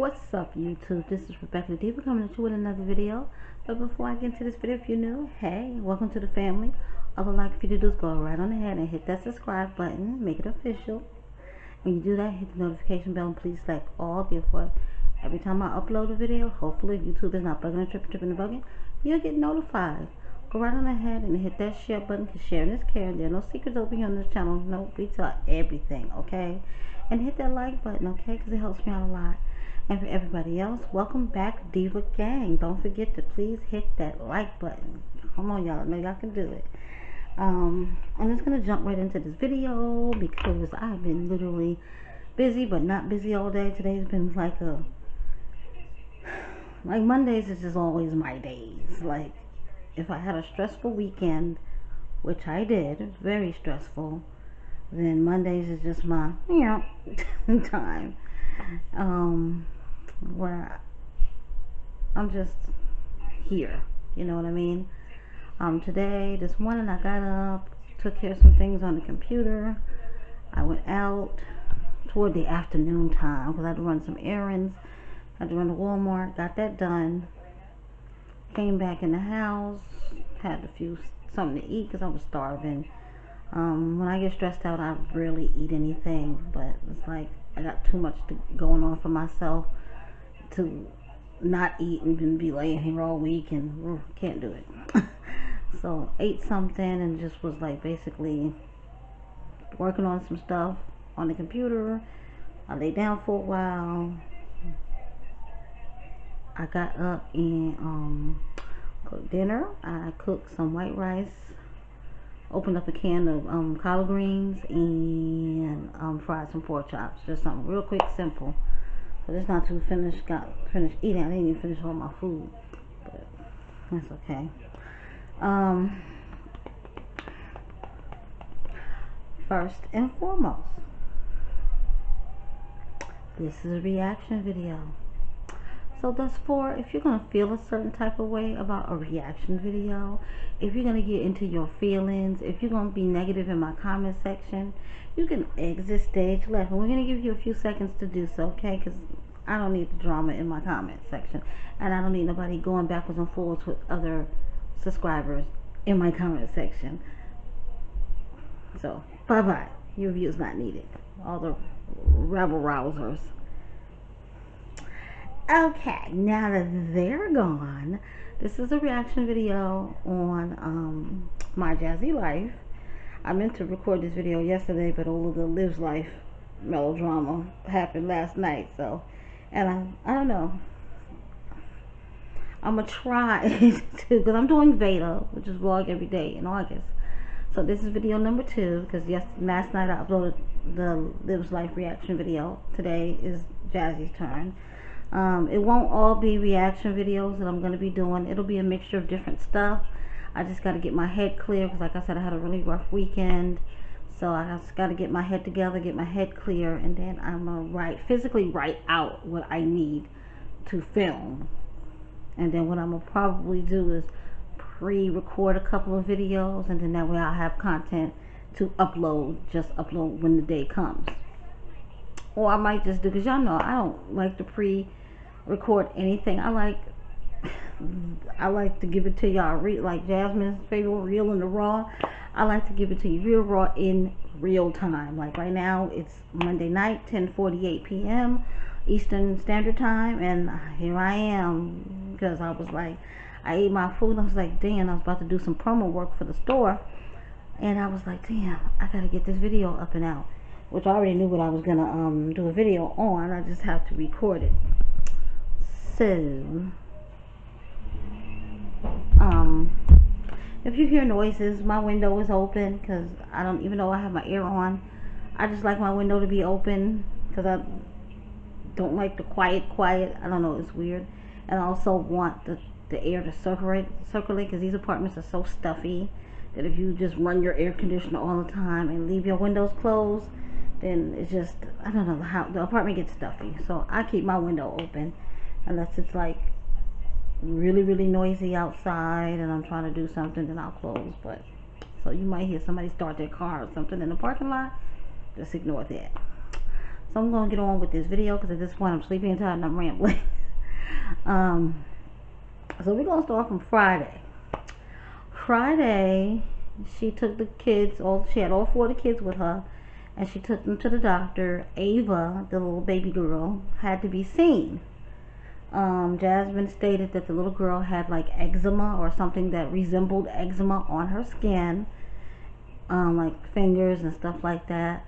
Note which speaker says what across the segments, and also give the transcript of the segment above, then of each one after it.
Speaker 1: What's up, YouTube? This is Rebecca the Diva coming at you with another video. But before I get into this video, if you're new, hey, welcome to the family. All I'd like for you to do is go right on ahead and hit that subscribe button, make it official. When you do that, hit the notification bell and please select all. Therefore, every time I upload a video, hopefully YouTube is not bugging and tripping and bugging, you'll get notified. Go right on ahead and hit that share button, because sharing is caring. There are no secrets over here on this channel. No, we tell everything, okay? And hit that like button, okay? Because it helps me out a lot. And for everybody else, welcome back, Diva Gang. Don't forget to please hit that like button. Come on, y'all. I know y'all can do it. I'm just going to jump right into this video because I've been literally busy, but not busy all day. Today's been like Mondays is just always my days. Like, if I had a stressful weekend, which I did, it was very stressful, then Mondays is just my, time. Where I'm just here, you know what I mean? Today, this morning, I got up, took care of some things on the computer. I went out toward the afternoon time because I had to run some errands. I had to run to Walmart, got that done. Came back in the house, had something to eat because I was starving. When I get stressed out, I rarely eat anything, but it's like I got too much going on for myself to not eat and be laying here all week, and can't do it. So ate something and just was like basically working on some stuff on the computer. I laid down for a while. I got up and cooked dinner. I cooked some white rice, opened up a can of collard greens, and fried some pork chops. Just something real quick, simple. So this not too finished. Got finished eating. I didn't even finish all my food, but that's okay. First and foremost, this is a reaction video. So that's for if you're going to feel a certain type of way about a reaction video, if you're going to get into your feelings, if you're going to be negative in my comment section, you can exit stage left. And we're going to give you a few seconds to do so, okay? Because I don't need the drama in my comment section. And I don't need nobody going backwards and forwards with other subscribers in my comment section. So, bye-bye. Your view is not needed. All the rebel rousers. Okay, now that they're gone, this is a reaction video on my jazzy life. I meant to record this video yesterday, but all of the Lives Life melodrama happened last night. So, and I don't know. I'm gonna try to, because I'm doing Veda, which is vlog every day in August. So this is video number 2, because last night I uploaded the Lives Life reaction video. Today is Jazzy's turn. It won't all be reaction videos that I'm going to be doing. It'll be a mixture of different stuff. I just got to get my head clear because, like I said, I had a really rough weekend. So I just got to get my head together, get my head clear, and then I'm going to physically write out what I need to film. And then what I'm going to probably do is pre-record a couple of videos, and then that way I'll have content to upload, just upload when the day comes. Or I might just do, because y'all know I don't like to pre-record anything. I like to give it to y'all like Jasmine's favorite, real in the raw. I like to give it to you real raw in real time. Like right now it's Monday night, 10:48 p.m. Eastern Standard Time, and here I am, because I was like, I ate my food and I was like, damn, I was about to do some promo work for the store, and I was like, damn, I gotta get this video up and out, which I already knew what I was gonna do a video on. I just have to record it. So if you hear noises, my window is open because I don't, even though I have my air on, I just like my window to be open because I don't like the quiet. I don't know, it's weird. And I also want the air to circulate because these apartments are so stuffy that if you just run your air conditioner all the time and leave your windows closed, then it's just, I don't know, how the apartment gets stuffy. So I keep my window open unless it's like really noisy outside and I'm trying to do something, then I'll close. But so you might hear somebody start their car or something in the parking lot, just ignore that. So I'm going to get on with this video because at this point I'm sleepy and tired and I'm rambling. So we're going to start from Friday. Friday, she took the kids, she had all 4 of the kids with her, and she took them to the doctor. Ava, the little baby girl, had to be seen. Jasmine stated that the little girl had like eczema or something that resembled eczema on her skin, like fingers and stuff like that,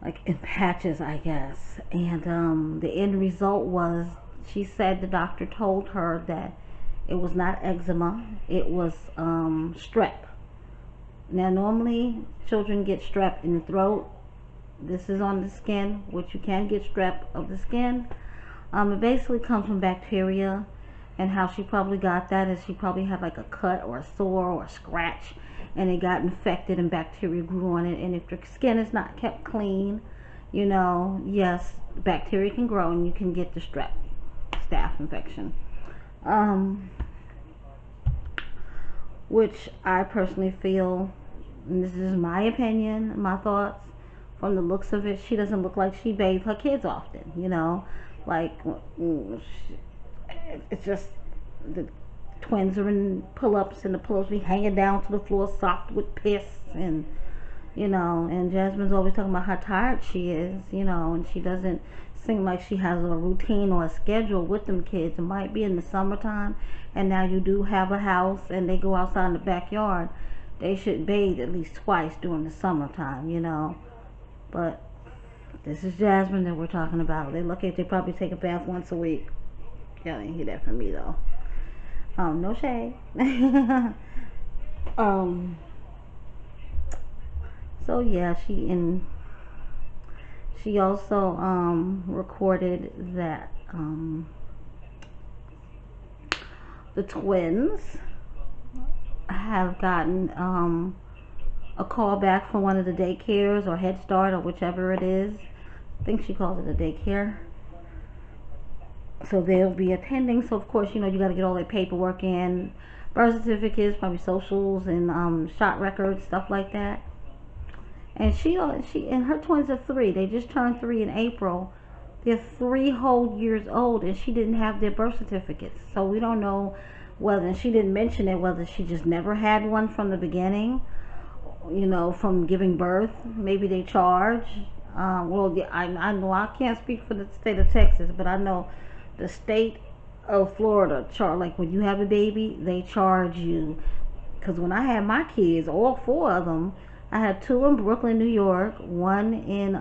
Speaker 1: like in patches, I guess. And the end result was, she said the doctor told her that it was not eczema, it was strep. Now normally children get strep in the throat. This is on the skin, which you can get strep of the skin. It basically comes from bacteria, and how she probably got that is she probably had like a cut or a sore or a scratch, and it got infected and bacteria grew on it. And if your skin is not kept clean, you know, yes, bacteria can grow and you can get the strep staph infection. Which I personally feel, and this is my opinion, my thoughts, from the looks of it, she doesn't look like she bathed her kids often, you know. Like, it's just the twins are in pull-ups and the pillows be hanging down to the floor soft with piss, and you know, and Jasmine's always talking about how tired she is, you know, and she doesn't seem like she has a routine or a schedule with them kids. It might be in the summertime, and now you do have a house and they go outside in the backyard. They should bathe at least twice during the summertime, you know. But this is Jasmine that we're talking about. They look at, they probably take a bath once a week. Y'all didn't hear that from me though. No shade. So yeah, she also recorded that the twins have gotten a call back from one of the daycares or Head Start or whichever it is. I think she calls it a daycare. So they'll be attending. So of course, you know, you got to get all their paperwork in, birth certificates, probably socials, and shot records, stuff like that. And she and her twins are 3. They just turned 3 in April. They're 3 whole years old, and she didn't have their birth certificates. So we don't know whether, and she didn't mention it, whether she just never had one from the beginning, you know, from giving birth. Maybe they charge. Well, yeah, I know I can't speak for the state of Texas, but I know the state of Florida charge, like when you have a baby, they charge you. Because when I had my kids, all 4 of them, I had 2 in Brooklyn, New York, 1 in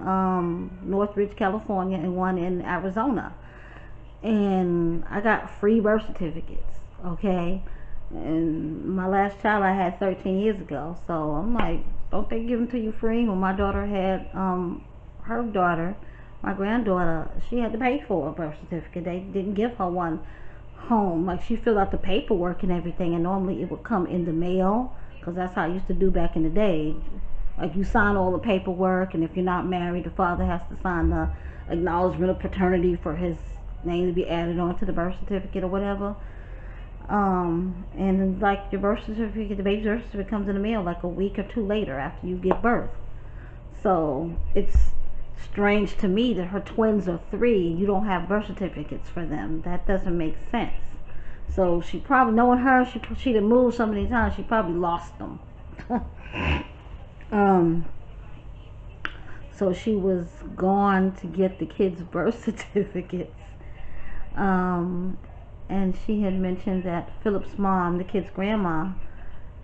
Speaker 1: Northridge, California, and 1 in Arizona. And I got free birth certificates, okay? And my last child I had 13 years ago. So I'm like, don't they give them to you free? When my daughter had her daughter, my granddaughter, she had to pay for a birth certificate. They didn't give her one home. Like, she filled out the paperwork and everything, and normally it would come in the mail, because that's how I used to do back in the day. Like, you sign all the paperwork, and if you're not married, the father has to sign the acknowledgement of paternity for his name to be added on to the birth certificate or whatever. And like your birth certificate, the baby's birth certificate comes in the mail like a week or 2 later after you give birth. So it's strange to me that her twins are 3, you don't have birth certificates for them. That doesn't make sense. So she probably, knowing her, she done moved so many times, she probably lost them. So she was gone to get the kids' birth certificates. And she had mentioned that Philip's mom, the kid's grandma,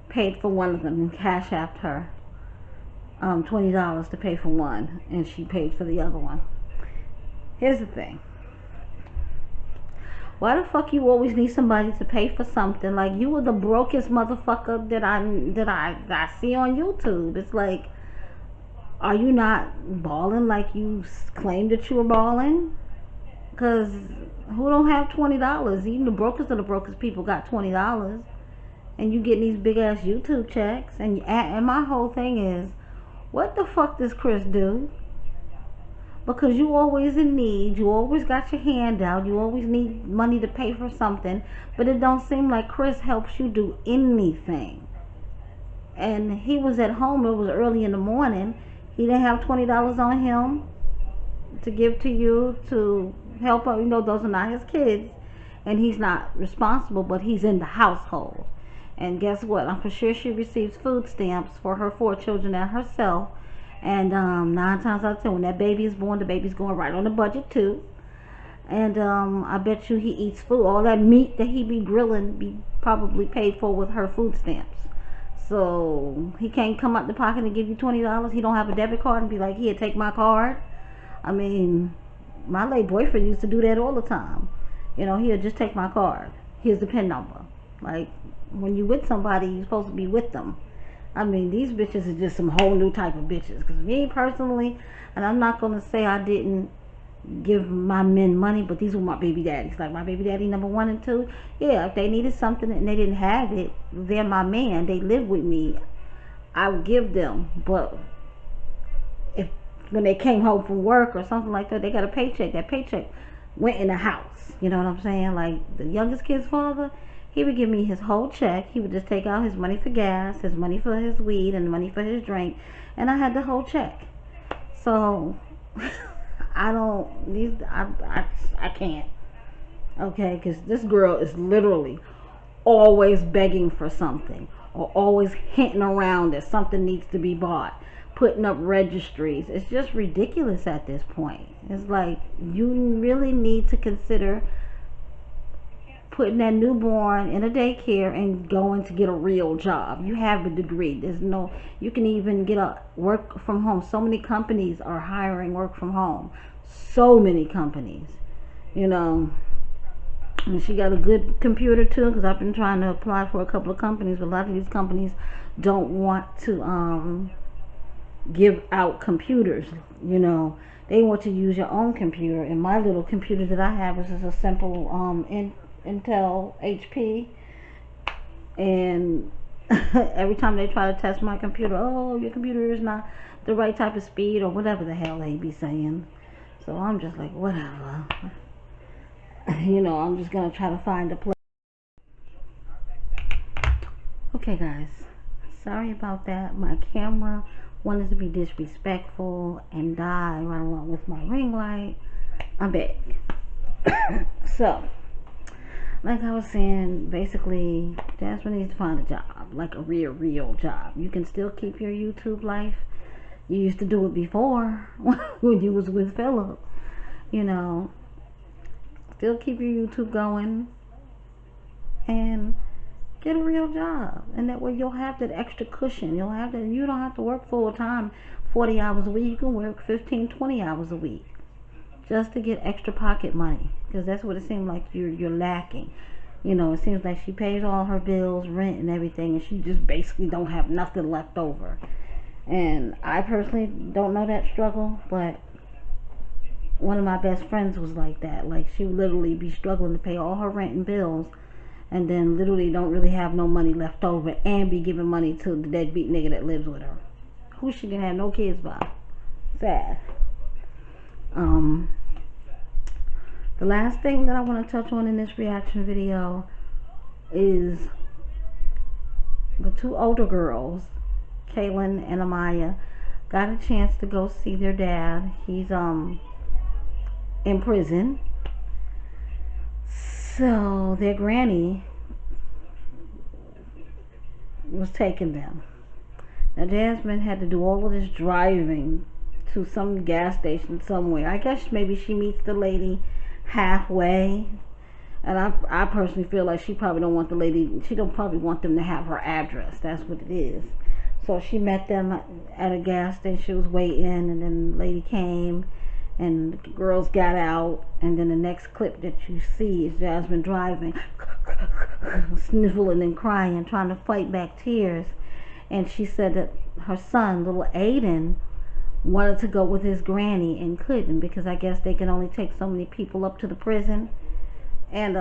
Speaker 1: paid for one of them and cash apped her $20 to pay for one, and she paid for the other one. Here's the thing. Why the fuck you always need somebody to pay for something? Like, you were the brokest motherfucker that I see on YouTube. It's like, are you not balling like you claimed that you were balling? Because who don't have $20? Even the brokest of the brokest people got $20, and you getting these big ass YouTube checks. And my whole thing is, what the fuck does Chris do? Because you always in need, you always got your hand out, you always need money to pay for something, but it don't seem like Chris helps you do anything. And he was at home, it was early in the morning, he didn't have $20 on him. to give to you to help out. You know, those are not his kids, and he's not responsible, but he's in the household. And guess what? I'm for sure she receives food stamps for her 4 children and herself. And 9 times out of 10, when that baby is born, the baby's going right on the budget too. And I bet you he eats food. All that meat that he be grilling be probably paid for with her food stamps. So he can't come out the pocket and give you $20. He don't have a debit card and be like, here, take my card. I mean, my late boyfriend used to do that all the time. You know, he'll just take my card. Here's the PIN number. Like, when you with somebody, you're supposed to be with them. I mean, these bitches are just some whole new type of bitches. Because me personally, and I'm not going to say I didn't give my men money, but these were my baby daddies. Like my baby daddy number 1 and 2. Yeah, if they needed something and they didn't have it, they're my man. They live with me. I would give them. But if when they came home from work or something like that, they got a paycheck. That paycheck went in the house. You know what I'm saying? Like the youngest kid's father, he would give me his whole check. He would just take out his money for gas, his money for his weed, and money for his drink, and I had the whole check. So I can't. Okay, because this girl is literally always begging for something or always hinting around that something needs to be bought, putting up registries. It's just ridiculous at this point. It's like you really need to consider putting that newborn in a daycare and going to get a real job. You have a degree. You can even get a work from home. So many companies are hiring work from home. So many companies, you know. And she got a good computer too, because I've been trying to apply for a couple of companies, but a lot of these companies don't want to give out computers, you know. They want to use your own computer, and my little computer that I have is just a simple Intel HP, and every time they try to test my computer, oh, your computer is not the right type of speed, or whatever the hell they be saying. So I'm just like, whatever. You know, I'm just gonna try to find a place. Okay, guys, sorry about that. My camera wanted to be disrespectful and die right along with my ring light. I'm back. So, like I was saying, basically, Jasmine needs to find a job, like a real job. You can still keep your YouTube life. You used to do it before when you was with Philip, you know. Still keep your YouTube going and get a real job, and that way you'll have that extra cushion. You'll have that. You don't have to work full time 40 hours a week. You can work 15-20 hours a week just to get extra pocket money, because that's what it seems like you're lacking. You know, it seems like she pays all her bills, rent and everything, and she just basically don't have nothing left over. And I personally don't know that struggle, but one of my best friends was like that. Like, she would literally be struggling to pay all her rent and bills, and then literally don't really have no money left over, and be giving money to the deadbeat nigga that lives with her, who she can have no kids by. Sad. The last thing that I want to touch on in this reaction video is the 2 older girls, Kaylin and Amaya, got a chance to go see their dad. He's in prison. So their granny was taking them. Now Jasmine had to do all of this driving to some gas station somewhere. I guess maybe she meets the lady halfway, and I personally feel like she probably don't want the lady, she don't probably want them to have her address. That's what it is. So she met them at a gas station. She was waiting, and then the lady came, and the girls got out, and then the next clip that you see is Jasmine driving, sniffling and crying, trying to fight back tears. And she said that her son, little Aiden, wanted to go with his granny and couldn't, because I guess they can only take so many people up to the prison. And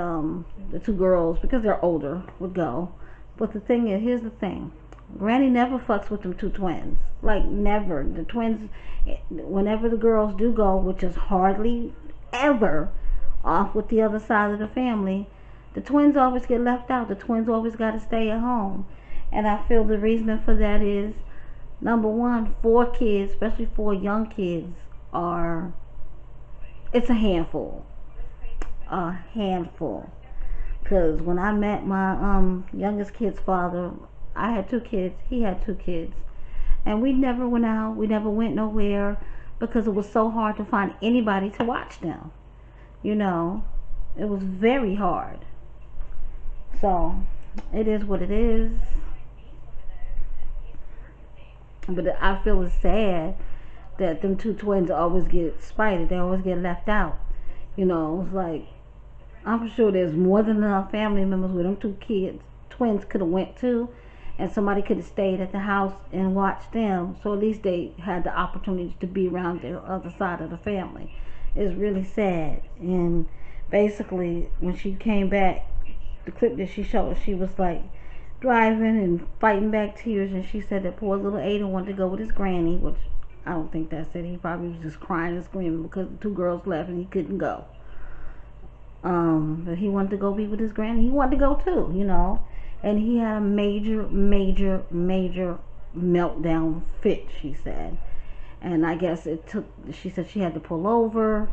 Speaker 1: the 2 girls, because they're older, would go. But the thing is, here's the thing. Granny never fucks with them 2 twins. Like, never. The twins, whenever the girls do go, which is hardly ever, off with the other side of the family, the twins always get left out. The twins always got to stay at home. And I feel the reason for that is, number one, 4 kids, especially 4 young kids, are it's a handful. A handful. Because when I met my youngest kid's father, I had 2 kids, he had 2 kids. And we never went out, we never went nowhere because it was so hard to find anybody to watch them. You know, it was very hard. So, it is what it is. But I feel it's sad that them 2 twins always get spited. They always get left out. You know, it's like, I'm sure there's more than enough family members where them 2 kids, twins could have went to, and somebody could have stayed at the house and watched them. So at least they had the opportunity to be around the other side of the family. It's really sad. And basically, when she came back, the clip that she showed, she was like driving and fighting back tears, and she said that poor little Aiden wanted to go with his granny, which I don't think that's it. He probably was just crying and screaming because the 2 girls left and he couldn't go. But he wanted to go be with his granny. He wanted to go too, you know. And he had a major meltdown fit, she said. And I guess it took, she said she had to pull over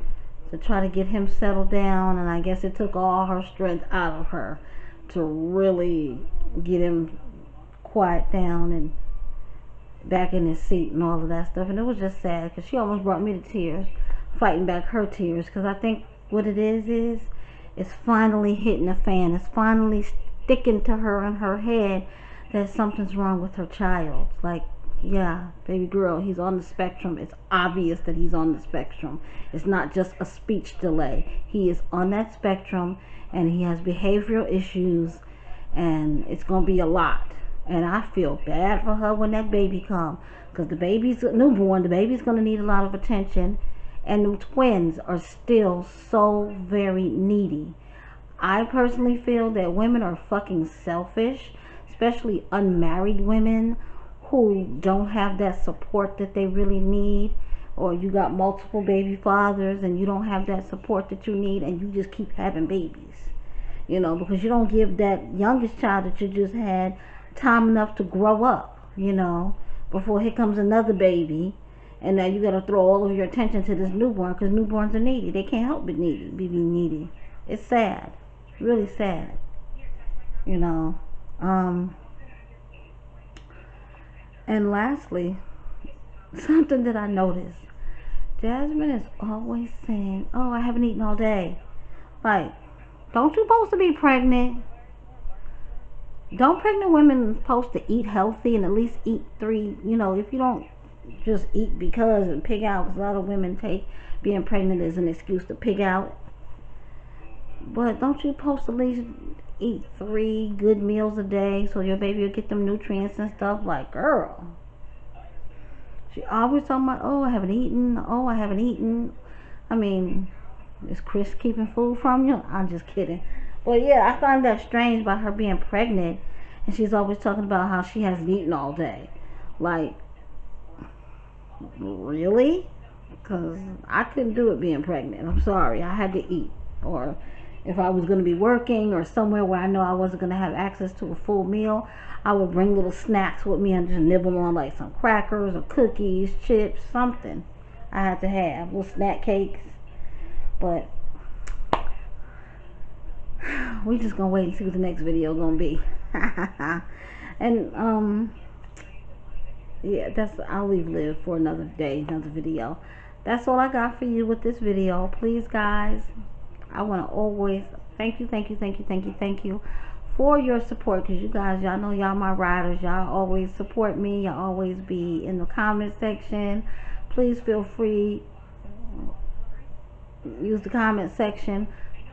Speaker 1: to try to get him settled down. And I guess it took all her strength out of her to really get him quiet down and back in his seat and all of that stuff. And it was just sad because she almost brought me to tears, fighting back her tears. Because I think what it is it's finally hitting the fan. It's finally sticking to her in her head that something's wrong with her child. Like, yeah, baby girl, he's on the spectrum. It's obvious that he's on the spectrum. It's not just a speech delay. He is on that spectrum, and he has behavioral issues, and it's going to be a lot. And I feel bad for her when that baby comes, because the baby's newborn. The baby's going to need a lot of attention, and the twins are still so very needy. I personally feel that women are fucking selfish, especially unmarried women who don't have that support that they really need, or you got multiple baby fathers and you don't have that support that you need, and you just keep having babies, you know, because you don't give that youngest child that you just had time enough to grow up, you know, before here comes another baby, and now you got to throw all of your attention to this newborn, because newborns are needy. They can't help but be needy. It's sad, really sad, you know. And lastly, something that I noticed, Jasmine is always saying, oh, I haven't eaten all day. Like, don't you supposed to be pregnant? Don't pregnant women supposed to eat healthy and at least eat 3, you know, if you don't just eat because and pig out, because a lot of women take being pregnant as an excuse to pig out. But don't you supposed to at least eat 3 good meals a day so your baby will get them nutrients and stuff? Like, girl, she always talking about, oh, I haven't eaten, oh, I haven't eaten. I mean, is Chris keeping food from you? I'm just kidding. But yeah, I find that strange about her being pregnant, and she's always talking about how she hasn't eaten all day. Like, really? Because I couldn't do it being pregnant. I'm sorry, I had to eat. Or if I was going to be working or somewhere where I know I wasn't going to have access to a full meal, I would bring little snacks with me and just nibble on like some crackers or cookies, chips, something I had to have, little snack cakes. But we just gonna wait and see what the next video gonna be. And yeah, I'll leave Liv for another day, another video. That's all I got for you with this video. Please, guys, I want to always thank you for your support, because you guys, y'all know y'all my riders. Y'all always support me. Y'all always be in the comment section. Please feel free, use the comment section.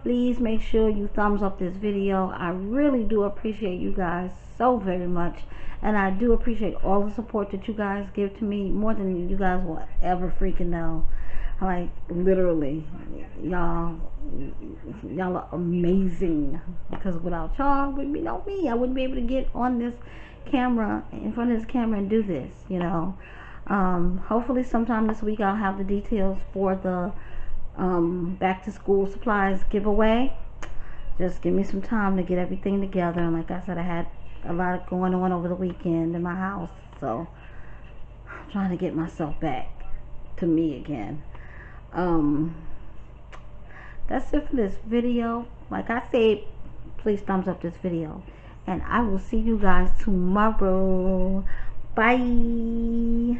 Speaker 1: Please make sure you thumbs up this video. I really do appreciate you guys so very much, and I do appreciate all the support that you guys give to me, more than you guys will ever freaking know. Like, literally, y'all are amazing, because without y'all would be no me. I wouldn't be able to get on this camera, in front of this camera, and do this, you know. Hopefully sometime this week I'll have the details for the back to school supplies giveaway. Just give me some time to get everything together, and like I said, I had a lot going on over the weekend in my house, so I'm trying to get myself back to me again. that's it for this video. Like I said, please thumbs up this video, and I will see you guys tomorrow. Bye.